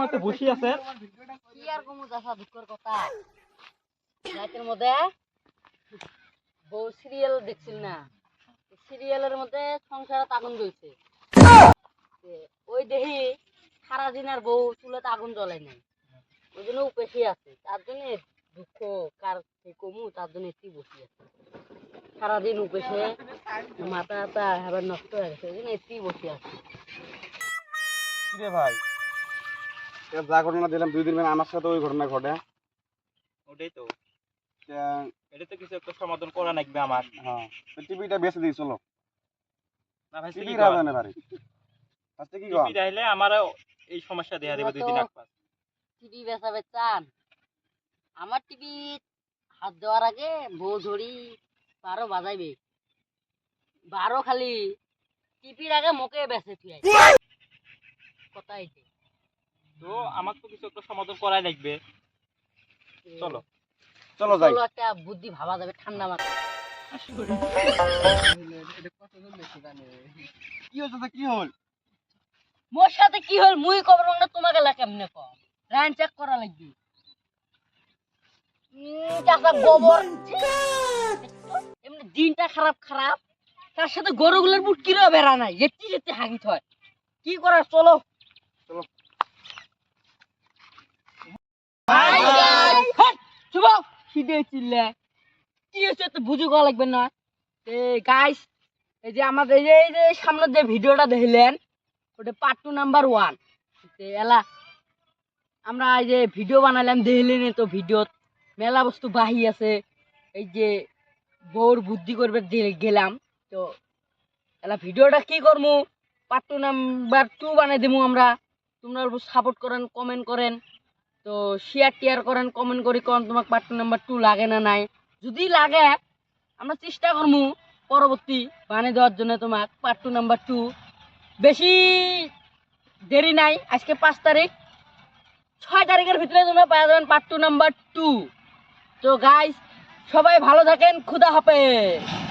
মতো বসে আছে কি আর কমু চাচা দুঃখের কথা রাতের মধ্যে বউ সিরিয়াল দেখছিল না সিরিয়ালের মধ্যে সংসারে আগুন জ্বলছে ওই দেখি সারাদিন আর বউ চুলাতে আগুন জ্বলে নাই ওই জন্য উপাসে আছে তার জন্য দুঃখ কার কমু তার জন্য একটু বসে আছে সারাদিন উপাসে মাথা টাথা এবার নষ্ট হয়ে গেছে ওই জন্য একটু বসে আছে কিরে ভাই যা ঘটনা দিলাম 2 দিন আমার সাথে ওই ঘটনা ঘটে ওটাই তো তা, এটা তো কিছু একটা সমাধান করা লাগবে আমার হ্যাঁ টিভিটা বেচে দিই চলো না ভাই টিভি রাখবে না বাড়ি আজকে কি কর টিভি রাখলে আমারও এই সমস্যা দেখা দেবে 2 দিন আগ পাস টিভি বেচাবে চান আমার টিভি হাত দেওয়ার আগে বউ ধরি 12 বাজাইবে 12 খালি টিভির আগে মুখে বেঁচে থুই কথা এইটা তো আমাকে তো কিছু একটা সমাধান করাই লাগবে চলো চলো যাই চলো একটা বুদ্ধি ভাবা যাবে ঠান্ডা মাথায় কি হচ্ছে কি হল মোর সাথে কি হল মুই খবর না তোমাকে লা কেমনে কম রাইন চেক করা লাগবে চাচা গোবর এমনি দিনটা খারাপ খারাপ তার সাথে গরুগুলোর বুট কিলো বেড়া নাই যেতে যেতে হাগিত হয় কি করা চলো চলো শুভ খিদে চিল্লে কি হচ্ছে তো বুঝে করা লাগবে না গাইস এই যে আমাদের এই যে সামনে যে ভিডিওটা দেখলেন ওটা পার্ট 2 নাম্বার 1 এলা আমরা এই যে ভিডিও বানালাম দেখলেন তো ভিডিও মেলা বস্তু বাহি আছে এই যে বউর বুদ্ধি করবে গেলাম তো এলা ভিডিওটা কি করবো পার্ট 2 নাম্বার 2 বানাই দেবো আমরা তোমরা সাপোর্ট করেন কমেন্ট করেন তো শেয়ার টিয়ার করেন কমেন্ট করি কোন তোমাকে পার্ট 2 নাম্বার 2 লাগে না নাই যদি লাগে আমরা চেষ্টা করবো পরবর্তী বানিয়ে দেওয়ার জন্য তোমাক পার্ট 2 নাম্বার 2 বেশি দেরি নাই আজকে 5 তারিখ 6 তারিখের ভিতরে তোমরা পেয়ে যাবেন পার্ট 2 নাম্বার 2 তো গাইস সবাই ভালো থাকেন খুদা হাফেজ।